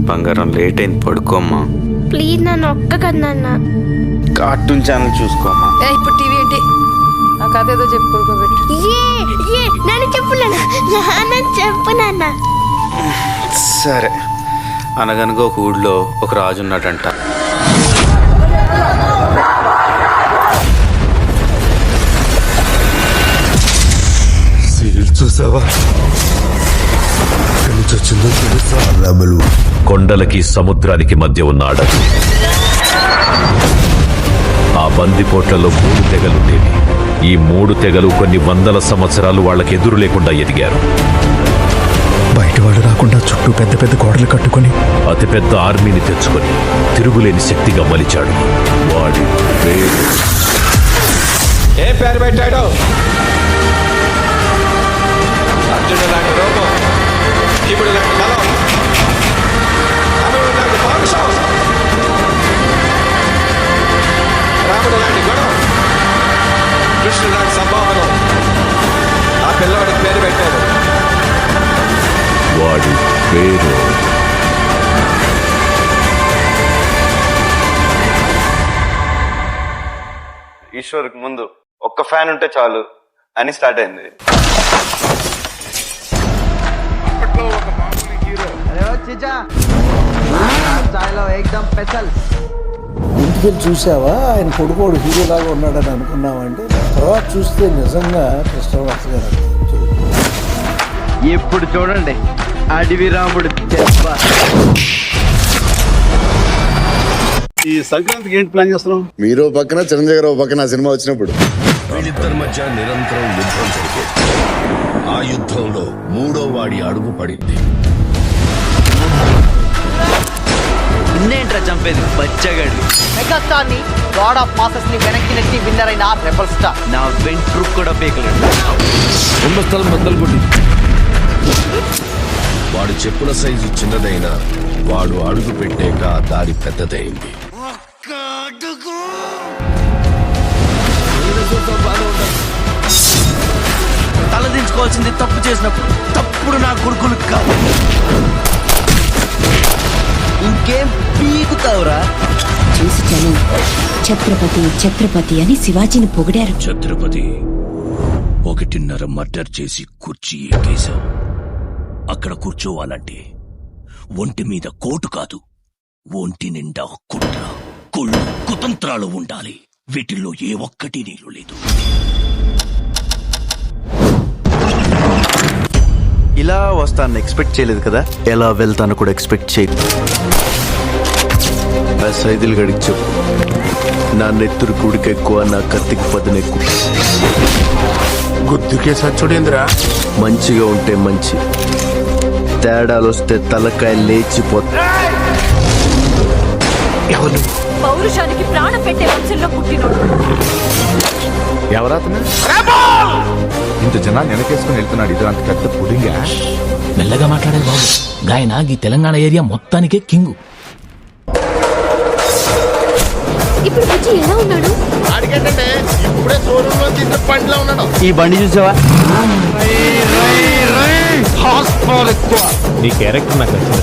బంగారం లేట్ అయింది, పడుకోమ్మా. ప్లీజ్ నన్ను ఒక్క కదా నాన్న. కార్టూన్ ఛానల్ చూసుకోమ్మా. ఇప్పుడు టీవీ ఏంటి? నా కథ ఏదో చెప్పు, పడుకోబెట్టు. నన్ను చెప్పు నాన్న, చెప్పు నాన్న. సరే. అనగనగా ఒక ఊళ్ళో ఒక రాజు ఉన్నాడంట. చూసావా, కొండలకి సముద్రానికి మధ్య ఉన్న అడవి. ఆ బందిపోట్లలో 3 తెగలుండేవి. ఈ 3 తెగలు కొన్ని వందల సంవత్సరాలు వాళ్ళకి ఎదురు లేకుండా ఎదిగారు. బయటవాడు రాకుండా చుట్టూ పెద్ద పెద్ద గోడలు కట్టుకుని అతిపెద్ద ఆర్మీని తెచ్చుకొని తిరుగులేని శక్తిగా మలిచాడు. వాడి పేరు ఏ పేరు పెట్టాడు? అర్జునుడు లాంటి రూపం, శివుడు లాంటి బలం, అమరుడు లాంటి పౌరుషం, రాముడు లాంటి గుణం, కృష్ణుడు లాంటి సంభావనం. ఆ పిల్లవాడికి పేరు పెట్టాడు. వాడి పేరు ఈశ్వర్కి ముందు ఒక్క ఫ్యాన్ ఉంటే చాలు అని స్టార్ట్ అయింది. ఇంటికి చూసావా, ఆయన కొడుకోడు హీరోలాగా ఉన్నాడని అనుకున్నామంటే తర్వాత చూస్తే నిజంగా కృష్ణవాస గారు. ఎప్పుడు చూడండి అడవి రాముడు. ఈ సంక్రాంతికి ఏంటి ప్లాన్ చేస్తున్నాం? మీరు పక్కన చిరంజీవి గారు పక్కన సినిమా వచ్చినప్పుడు వీళ్ళిద్దరి మధ్య నిరంతరం యుద్ధం జరిగేది. ఆ యుద్ధంలో 3వ వాడి అడుగు పడింది. ఇన్నేంట్రా చంపేది బచ్చగాడు. మెగాస్టార్ ని, గాడ్ ఆఫ్ మాసెస్ ని వెనక్కి నెట్టి విన్నర్ అయిన రెబల్ స్టార్ నా వెంట్రుక్ కూడా పేకలేడు. కుంభస్థలం బద్దలు కొట్టి వాడు చెప్పుల సైజు చిన్నదైనా వాడు అడుగు పెట్టాక దారి పెద్దదైంది. తలదించుకోవాల్సింది తప్పు చేసినప్పుడు. తప్పుడు నా కొడుకులు కాదు. ఇంకేం పీకుతావురా? చూసి జనం ఛత్రపతి ఛత్రపతి అని శివాజీని పొగిడారు. ఛత్రపతి 1.5 మర్డర్ చేసి కుర్చీ ఎక్కేశావు. అక్కడ కూర్చోవాలంటే ఒంటి మీద కోటు కాదు, ఒంటి నిండా కుట్ర, కుళ్ళు, కుతంత్రాలు ఉండాలి. వీటిల్లో ఏ ఒక్కటి నీళ్ళు లేదు. ఇలా వస్తాను ఎక్స్పెక్ట్ చేయలేదు కదా. ఎలా వెళ్తాను కూడా ఎక్స్పెక్ట్ చేయలేదు. సైదులు గడికి చెప్పు, నా నెత్తురు కుడికి ఎక్కువ, నా కత్తికి పదును ఎక్కువ. గుద్దుకే సచ్చుడేంద్రా. మంచిగా ఉంటే మంచి, తేడాలు వస్తే తలకాయ లేచిపోతా. ఎవరు? పౌరుషానికి ప్రాణం పెట్టే వంశంలో పుట్టినోడు. ఎవరాతను? ఇంత జనాన్ని వెనకేసుకుని వెళ్తున్నాడు. ఇది అంత పెద్ద పుడింగా. మెల్లగా మాట్లాడేది బాబు. గాయన ఈ తెలంగాణ ఏరియా మొత్తానికే కింగు. ఇప్పుడు బుజ్జి ఎలా ఉన్నాడు? ఇప్పుడే షోరూంలో తిన్న పండ్లో ఉన్నాడు. ఈ బండి చూసావా? నీ క్యారెక్టర్ నాకు నచ్చింది.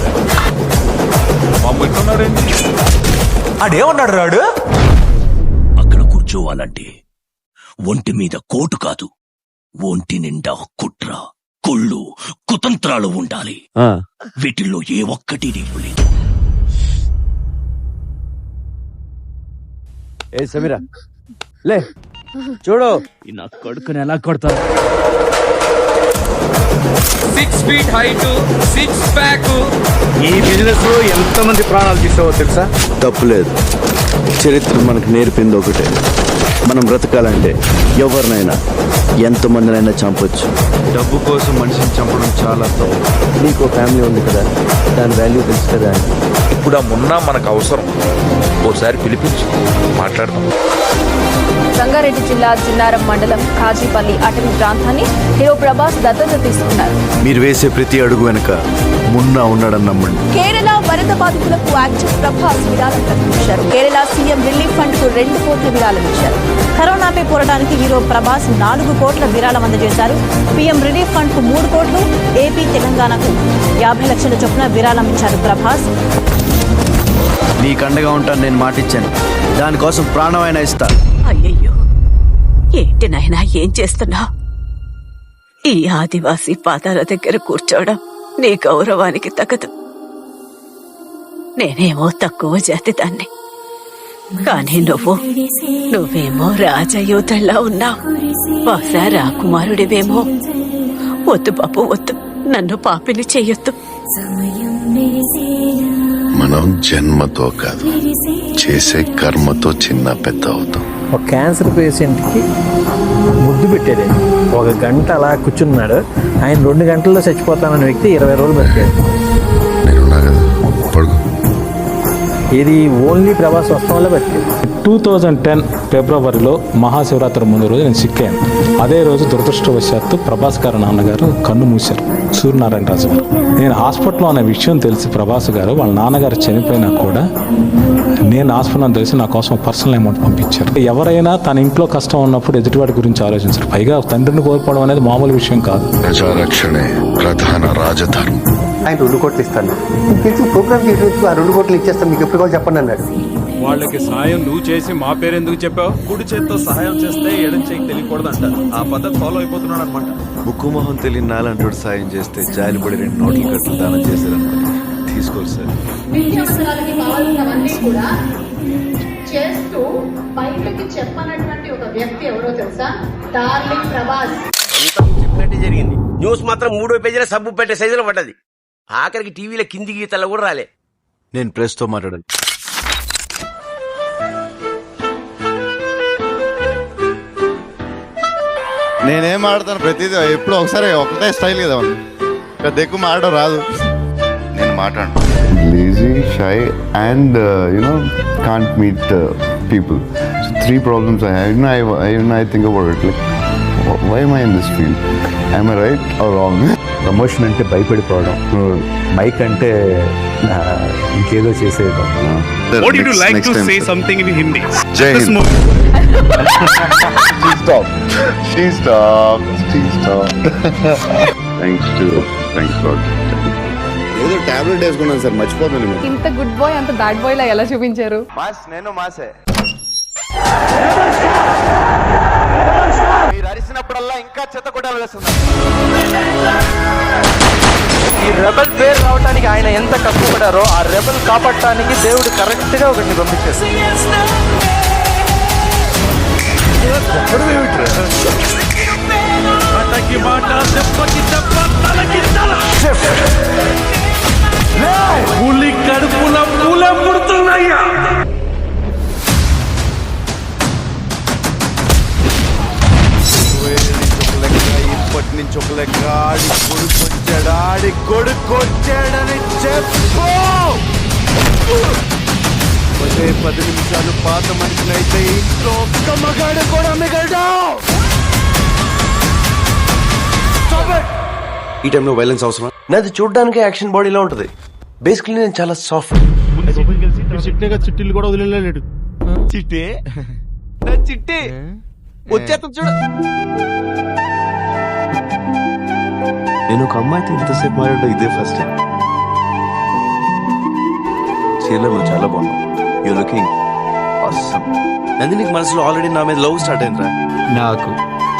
అడేమన్నాడు రాడు? అక్కడ కూర్చోవాలంటే ఒంటి మీద కోటు కాదు, ఒంటి నిండా కుట్ర, కుళ్ళు, కుతంత్రాలు ఉండాలి. వీటిల్లో ఏ ఒక్కటి నీళ్ళు లేదు. ఏ సమీరా లే, చూడు నా కొడుకుని ఎలా కొడతారు. 6 feet height, 6 pack. ఈ బిజినెస్ లో ఎంతమంది ప్రాణాలు తీసావో తెలుసా? తప్పులేదు. చరిత్ర మనకు నేర్పింది ఒకటే, మనం బ్రతకాలంటే ఎవరినైనా ఎంతమందినైనా చంపొచ్చు. డబ్బు కోసం మనిషిని చంపడం చాలా తప్పు. నీకు ఫ్యామిలీ ఉంది కదా, దాని వాల్యూ తెలుసు కదా. ఇప్పుడు ఆ మున్నా మనకు అవసరం. ఓసారి పిలిపించు, మాట్లాడదాం. సంగారెడ్డి జిల్లా జిన్నారం మండలం కాజీపల్లి అటవీ ప్రాంతాన్ని హీరో ప్రభాస్ దత్తత తీసుకున్నారు. మీరు వేసే ప్రతి అడుగు వెనుక మున్నా ఉన్నాడని నమ్మండి. కేరళ వరద బాధితులకు యాక్టర్ ప్రభాస్ విరాళం ప్రకటించారు. కేరళ సీఎం రిలీఫ్ ఫండ్ కు 2 కోట్ల విరాళం ఇచ్చారు. కరోనాపై పోరాటానికి హీరో ప్రభాస్ 4 కోట్ల విరాళం అందజేశారు. పీఎం రిలీఫ్ ఫండ్ కు 3 కోట్లు, ఏపీ తెలంగాణకు 50 లక్షల చొప్పున విరాళం ఇచ్చారు ప్రభాస్. నీకు అండగా ఉంటాను నేను మాటిచ్చాను. దానికోసం ప్రాణమైనా ఇస్తా. అయ్యయ్యో, ఏంటి నాయనా ఏం చేస్తున్నా? ఈ ఆదివాసీ పాదాల దగ్గర కూర్చోవడం నీ గౌరవానికి తగదు. నేనేమో తక్కువ జాతి దాన్ని, కానీ నువ్వేమో రాజయోధుల్లా ఉన్నావు. బహుశా రాకుమారుడివేమో. వద్దు బాబు వద్దు, నన్ను పాపిని చెయ్యొద్దు. మనం జన్మతో కాదు, చేసే కర్మతో చిన్న పెద్ద అవుతాం. ఒక క్యాన్సర్ పేషెంట్కి ముద్దు పెట్టేది 1 గంట అలా కూర్చున్నాడు. ఆయన 2 గంటల్లో చచ్చిపోతానన్న వ్యక్తి 20 రోజులు బతికాడు. నేనున్నా కదా, పడుకో. ఇది ఓన్లీ ప్రభాస్ వస్తం వల్ల బతికాడు. 2010 ఫిబ్రవరిలో మహాశివరాత్రి ముందు రోజు నేను సిక్ అయ్యాను. అదే రోజు దురదృష్టవశాత్తు ప్రభాస్ గారు నాన్నగారు కన్ను మూశారు, సూర్యనారాయణ రాజు గారు. నేను హాస్పిటల్లో అనే విషయం తెలిసి ప్రభాస్ గారు వాళ్ళ నాన్నగారు చనిపోయినా కూడా నేను హాస్పిటల్ తెలిసి నా కోసం పర్సనల్ అమౌంట్ పంపించారు. ఎవరైనా తన ఇంట్లో కష్టం ఉన్నప్పుడు ఎదుటివాడి గురించి ఆలోచించారు. పైగా తండ్రిని కోల్పోవడం అనేది మామూలు విషయం కాదు. ప్రజారక్షణే ప్రధాన రాజధర్మం. ఆయన 2 కోట్లు ఇస్తాను, ఇంకెందుకు ప్రోగ్రామ్ చేయవచ్చు, ఆ 2 కోట్లు ఇచ్చేస్తాను, మీకు ఎప్పుడు కావాలి చెప్పండి అన్నాడు. వాళ్ళకి సాయం నువ్వు చేసి మా పేరెందుకు చెప్పావు? కుడి చేత్తో సహాయం చేస్తే ఎడం చేయికి తెలియకూడదు అంటారు. ఆ పద్ధతి ఫాలో అయిపోతున్నాడు అనమాట. ముక్కు మొహం తెలియని నాలంటోడు సాయం చేస్తే జాలిపడి 2 నోట్ల కట్టలు దానం చేశారనుకోండి. తీసుకోరు సార్. చేస్తూ బయటకి చెప్పనటువంటి ఒక వ్యక్తి ఎవరో తెలుసా? డార్లింగ్ ప్రభాస్. చెప్పినట్టే జరిగింది. న్యూస్ మాత్రం 3వ పేజీలో సబ్బు పెట్టే సైజులో పడ్డది. ఆఖరికి టీవీలో కింది గీతల్లో కూడా రాలే. నేను ప్రెస్తో మాట్లాడాలి. నేనేం ఆడతాను ప్రతిదీ ఎప్పుడు ఒకసారి ఒకటే స్టైల్ కదా, పెద్ద ఎక్కువ మాడడం రాదు. నేను మాట్లాడు lazy, shy and can't meet people. 3 problems I have. I think about it, like why am I in this field? Am I right or wrong? Promotion అంటే భయపడిపోవడం, మైక్ అంటే ఇంకేదో చేసేయడం. What would you like to say something in Hindi? Jai Hind. She stopped. Thanks God. ఏదో tablet వేసుకున్నాను sir, మర్చిపోతాను. ఇంత good bye అంత bad boy లా ఎలా చూపించారు? నేను మాసే. మీరు అరిసినప్పుడల్లా ఇంకా చెత్త కొట్టాలి వేస్తున్నారు. ఈ రెబల్ పేరు రావడానికి ఆయన ఎంత కష్టపడారో ఆ రెబల్ కాపాడటానికి దేవుడు కరెక్ట్ గా ఒకటి పంపించారు. పులి కడుపుల పూల పుడుతున్నాయ్యా. ఇప్పటి నుంచి ఒక లెక్క ఆడి కొడుకొచ్చాడని చెప్పు. 10 నిమిషాలు పాత మనిషినైతే ఇంట్లో ఒక్క మగాడు కూడా మిగలడు. ఈ టైంలో వైలెన్స్ అవసరం? నాది చూడడానికి యాక్షన్ బాడీలో ఉంటది. బేసికలీ నేను చాలా సాఫ్ట్. చిట్టీలు కూడా వదిలేడు. చిట్టే చిట్టే వచ్చేస్తా చూడు. నేను ఒక అమ్మాయితో ఇంతసేపు మాట్లాడడం ఇదే ఫస్ట్ టైం. చీరలో నువ్వు చాలా బాగున్నావు. You looking awesome. నందినికి మనసులో ఆల్రెడీ నా మీద లవ్ స్టార్ట్ అయిందిరా. నాకు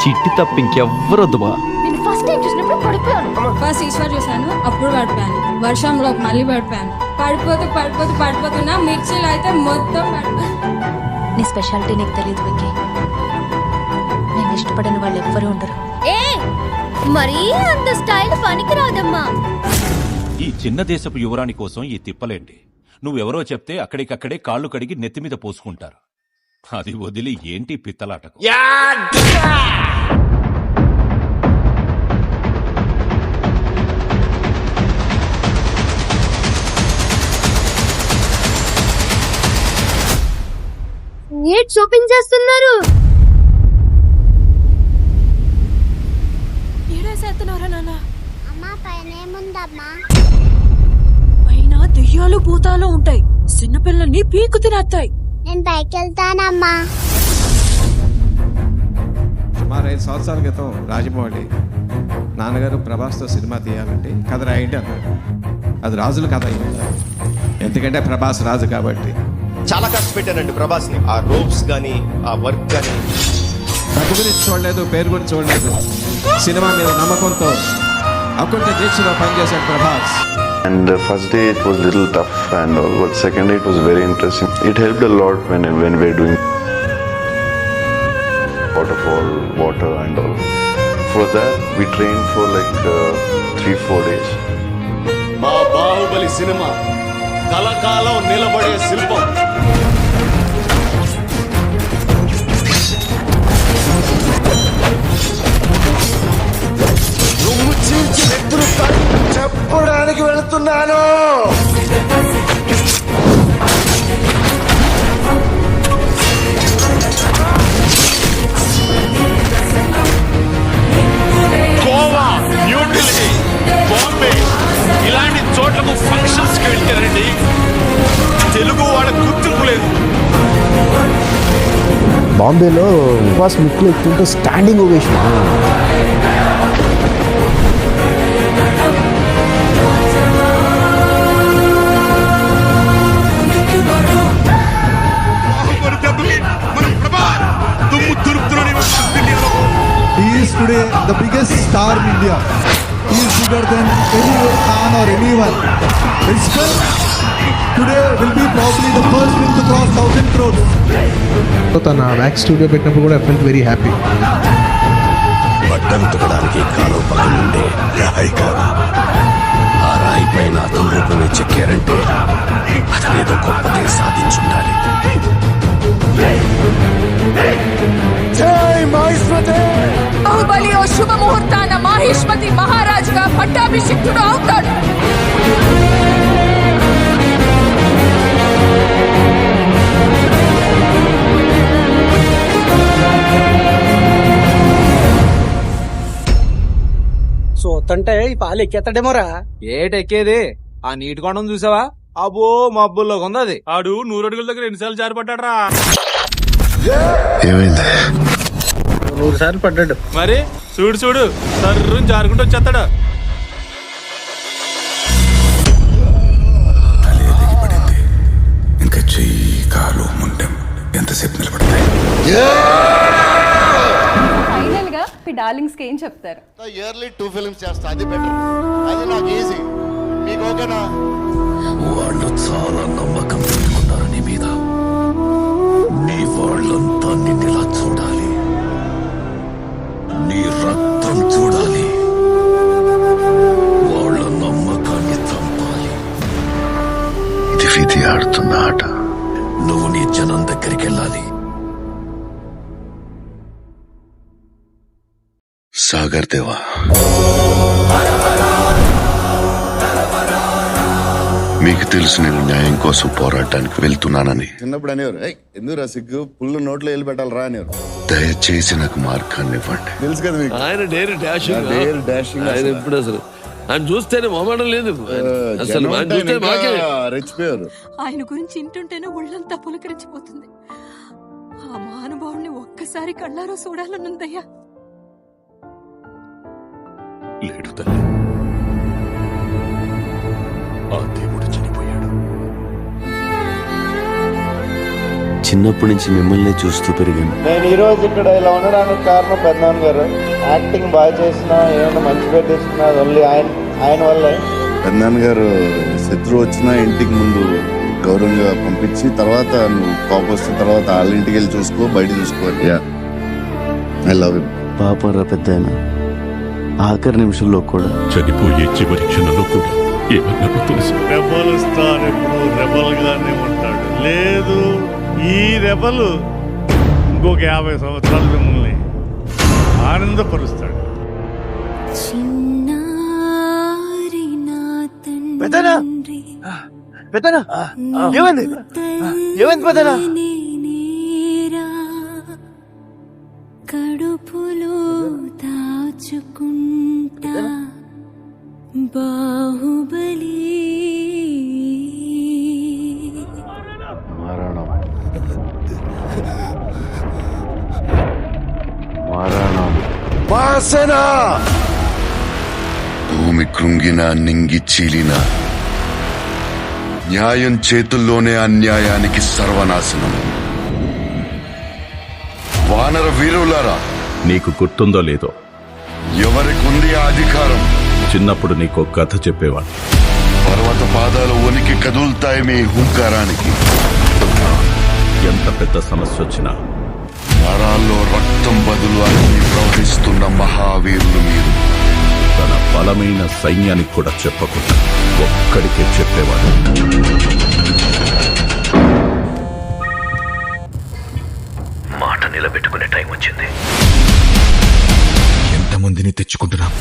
చిట్టి తప్ప ఇంకెవ్వరొద్దు బా. నేను ఫస్ట్ టైం చూసినప్పుడు పడిపోయాను. ఫస్ట్ ఈశ్వర్ చూశాను, అప్పుడు పడిపోయాను. వర్షంలో మళ్ళీ పడిపోయాను. పడిపోతున్నా మిర్చిలు అయితే మొత్తం నీ స్పెషాలిటీ నీకు తెలియదు విక్కీ. నేను ఇష్టపడిన వాళ్ళు ఎవ్వరూ ఉండరు. ఏ మరీ అంత స్టైల్ పనికి రాదమ్మా. ఈ చిన్న దేశపు యువరాణి కోసం ఈ తిప్పలేండి. నువ్వెవరో చెప్తే అక్కడికక్కడే కాళ్ళు కడిగి నెత్తిమీద పోసుకుంటారు. అది వదిలి ఏంటి పిత్తలాటకు? ఏంటి షాపింగ్ చేస్తున్నారు? అమ్మా పైన ఏముందమ్మా? పైన దెయ్యాలు భూతాలు ఉంటాయి. చిన్నపిల్లల్ని పీకు తినేస్తాయి. నేను పైకి వెళ్తానమ్మా. సుమారు 5 సంవత్సరాల క్రితం రాజమౌళి నాన్నగారు ప్రభాస్తో సినిమా తీయాలంటే కథ రాయండి అన్నాడు. అది రాజుల కథ అయింది, ఎందుకంటే ప్రభాస్ రాజు కాబట్టి. చాలా కష్టపెట్టానండి ప్రభాస్ని. ఆ రోప్స్ కానీ ఆ వర్క్ కానీ. డబ్బు గురించి చూడలేదు, పేరు గురించి చూడలేదు, సినిమా మీద నమ్మకంతో అకుంఠ దీక్షలో పనిచేశాడు Prabhas. And the first day it was little tough and all, but second day it was very interesting. It helped a lot when we're doing waterfall, water and all. For that we trained for like 3-4 days. మా Baahubali cinema కలకాలం నిలబడే శిల్పం. రొమ్ము చీల్చి వ్యక్తులు చెప్పడానికి వెళుతున్నాను. గోవా, న్యూఢిల్లీ, బాంబే ఇలాంటి చోట్లకు ఫంక్షన్స్కి వెళ్తారండి. తెలుగు వాళ్ళ గుర్తింపు లేదు. బాంబేలో ప్రభాస్ ముక్కులు ఎక్కుతుంటే standing ovation. He is today the biggest star in India. He is bigger than any Khan or anyone. His film today will be probably the first film to cross 1,000 crores. తన వ్యాక్స్ స్టూడియో పెట్టినప్పుడు కూడా I felt very happy. బట్టలు ఉతకడానికి కాలువ పక్కన ఉండే రాయి కాదు, ఆ రాయి పైన అతని రూపమే చెక్కారంటే అతనేదో గొప్పదే సాధించుండాలి. బాహుబలి ఓ శుభ ముహూర్తాన మాహిష్మతి మహారాజుగా పట్టాభిషిక్తుడు అవుతాడు. చూస్తుంటే ఈ పాలు ఎక్కేస్తాడేమోరా. ఏటెక్కేది? ఆ నీటి కొండం చూసావా? అబ్బో మబ్బుల్లో ఉంది అది. ఆడు 100 అడుగుల దగ్గర ఎన్నిసార్లు జారిపడ్డాడ్రా. ఏమైంది? 100 సార్లు పడ్డాడు. మరి చూడు చూడు, సర్రుని జారుకుంటూ వచ్చేస్తాడు. ఇంకా చెయ్యి కాలు ముండెం ఎంతసేపు నిలబడతాయి? ఫైనల్ గా మీ డార్లింగ్స్ కి ఏం చెప్తారు? ఇయర్లీ 2 ఫిల్మ్స్ చేస్తా, అది బెటర్. అది నాకు ఈజీ. మీకు ఓకేనా? వాళ్ళు చాలా నమ్మకం పెట్టుకున్నారు నీ మీద. నీ వాళ్ళంతా నిన్నెలా చూడాలి, నీ రక్తం చూడాలి, వాళ్ళ నమ్మకాన్ని చంపాలి. ఇది విధి ఆడుతున్న ఆట. నువ్వు నీ జనం దగ్గరికి వెళ్ళాలి. సాగర్ దేవా, మీకు తెలుసు నేను న్యాయం కోసం పోరాటానికి వెళ్తున్నానని. చిన్నప్పుడు అనేవారు, ఎందుకు సిగ్గు పుల్లు నోట్లో వెళ్ళి పెట్టాలరా అనేవారు. దయచేసి నాకు మార్గాన్ని ఇవ్వండి. తెలుసు కదా మీకు, ఆయన డేర్ డాషింగ్ ఆయన ఎప్పుడు అసలు ఆయన చూస్తేనే మొహమాటం లేదు అసలు. రెచ్చిపోయారు. ఆయన గురించి ఇంటుంటేనే ఒళ్ళంతా పులకరించిపోతుంది. ఆ మహానుభావుని ఒక్కసారి కళ్ళారో చూడాలనుందయ్యా. లేడు తల్లి, ఆ దేవుడు చనిపోయాడు. చిన్నప్పటి నుంచి మిమ్మల్ని చూస్తూ పెరిగాను. నేను ఈ రోజు ఇక్కడ ఇలా ఉండడానికి కారణం పెద్దనాన్న గారు. యాక్టింగ్ బాగా చేసినా, ఏమైనా మంచి పేరు తెచ్చుకున్నా ఓన్లీ ఆయన వల్లే. పెద్దనాన్న గారు శత్రువు వచ్చినా ఇంటికి ముందు గౌరవంగా పంపించి, తర్వాత నువ్వు కోపం వస్తున్న తర్వాత వాళ్ళ ఇంటికి వెళ్ళి చూసుకో, బయట చూసుకో. I love you. పాపరా పెద్ద ఆఖరి నిమిషంలో కూడా. చనిపోయే చివరి క్షణంలో కూడా ఏమన్నా తెలుసు? రెబల్ స్టార్ ఎప్పుడు రెబల్ గానే ఉంటాడు. లేదు, ఈ రెబల్ ఇంకొక 50 సంవత్సరాలు మిమ్మల్ని ఆనందపరుస్తాడు. ఏమైంది? ఏమైంది పెద్దనా? కడుపులో దాచుకుంటా బాహుబలి. మరణం మరణం వాసన భూమి కృంగిన నింగి చీలిన న్యాయం చేతుల్లోనే అన్యాయానికి సర్వనాశనం. వానర వీరులారా, నీకు గుర్తుందో లేదో, ఎవరికుంది ఆ అధికారం? చిన్నప్పుడు నీకో కథ చెప్పేవాడు. పర్వత పాదాలు వణికి కదులుతాయి మీ హుంకారానికి. ఎంత పెద్ద సమస్య వచ్చినా నరాల్లో రక్తం బదులు అగ్ని ప్రవహిస్తున్న మహావీరులు మీరు. తన బలమైన సైన్యానికి కూడా చెప్పకుండా ఒక్కడికే చెప్పేవాడు. మాట నిలబెట్టుకునే టైం వచ్చింది. ఎంతమందిని తెచ్చుకుంటున్నాం?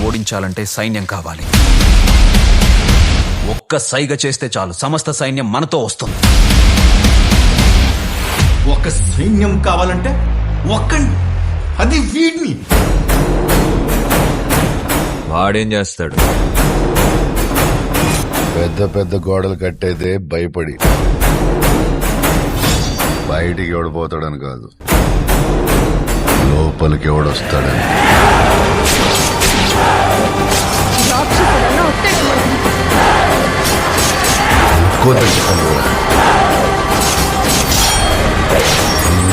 ఓడించాలంటే సైన్యం కావాలి. ఒక్క సైగ చేస్తే చాలు, సమస్త సైన్యం మనతో వస్తుంది. ఒక సైన్యం కావాలంటే అది వీడిని. వాడేం చేస్తాడు? పెద్ద పెద్ద గోడలు కట్టేదే భయపడి, బయటికి ఎవడిపోతాడని కాదు, లోపలికి ఎవడొస్తాడని.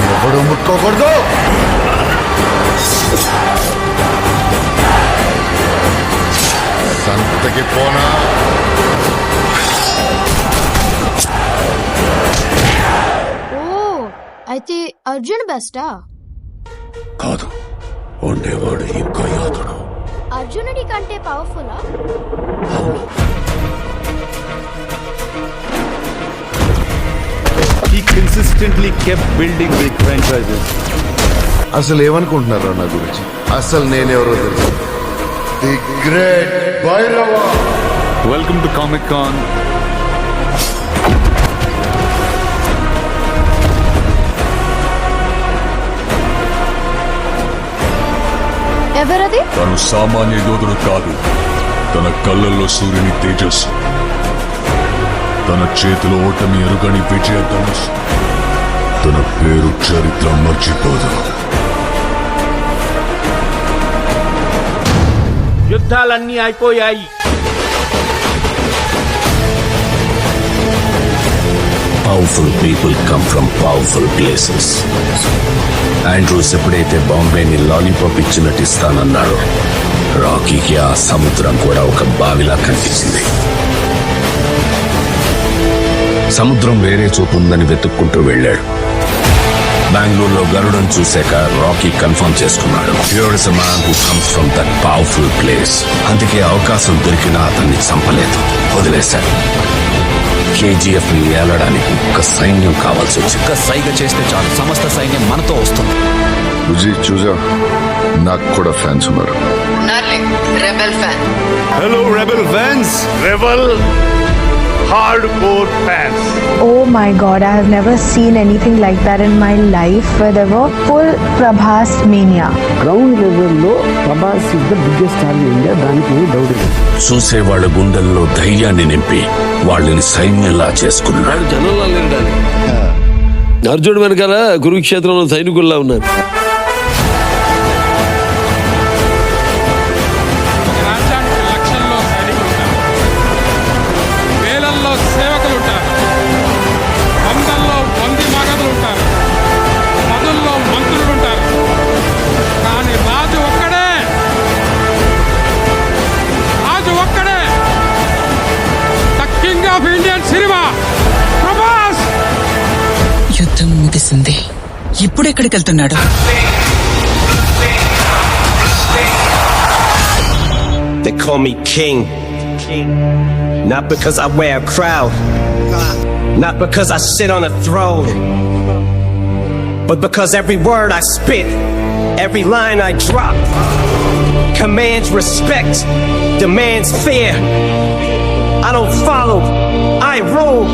ఎవడు ముట్టుకోకూడదు. సంతకి పోనా? ఓ అయితే అర్జున్ బెస్టా? కాదు, ఉండేవాడు ఇంకా యాదుడు. అర్జునుడి కంటే పవర్ఫుల్లా? He consistently kept building big franchises. అసలు ఏమనుకుంటున్నారా నా గురించి? అసలు నేనెవరో తెలుసు. The great Bhairava. Welcome to Comic Con. ఎవరది? తను సామాన్య యోధుడు కాదు. తన కళ్ళల్లో సూర్యుని తేజస్సు, తన చేతిలో ఓటమి ఎరుగని విజయ ధనుష్. తన పేరు చరిత్ర మర్చిపోదు. యుద్ధాలన్నీ అయిపోయాయి. Powerful people come from powerful places. Andrews ఎప్పుడైతే బాంబేని లాలీపాప్ ఇచ్చినట్టు ఇస్తానన్నాడో, రాకీకి ఆ సముద్రం కూడా ఒక బావిలా కనిపించింది. సముద్రం వేరే చోటు ఉందని వెతుక్కుంటూ వెళ్ళాడు. బెంగళూరులో గరుడను చూశాక రాకీ కన్ఫర్మ్ చేసుకున్నాడు, here is a man who comes from that powerful place. అందుకే అవకాశం దొరికినా అతన్ని చంపలేదు, వదిలేశాడు. కేజీఎఫ్ ని ఏలడానికి ఒక సైన్యం కావాల్సి వచ్చి, ఒక్క సైగ చేస్తే చాలు, సమస్త సైన్యం మనతో వస్తుంది. చూసా, నాకు కూడా ఫ్యాన్స్ ఉన్నారు. Hello rebel fans, rebel hardcore fans. Oh my god, I have never seen anything like that in my life, where there were full Prabhas mania. Ground లెవెల్లో Prabhas is the biggest star in India, దానికి doubt లేదు. చూసే వాళ్ళ గుండెల్లో ధైర్యాన్ని నింపి వాళ్ళని సైన్యంలా చేసుకున్నాడు. జనంలో లేడాలి. అర్జునుడు వెనకాల కురుక్షేత్రంలో సైనికుల్లా ఉన్నారు. యుద్ధం ముగిసింది, ఇప్పుడు ఎక్కడికి వెళ్తున్నాడు? They call me king, not because I wear a crown, not because I sit on a throne, but because every word I spit, every line I drop, commands respect, demands fear. I don't follow, I rule.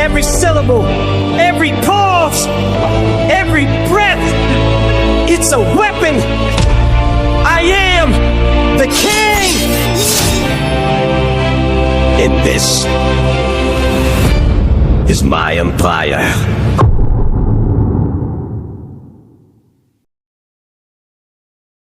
Every syllable, every pause, every breath, it's a weapon. I am the king. And this is my empire.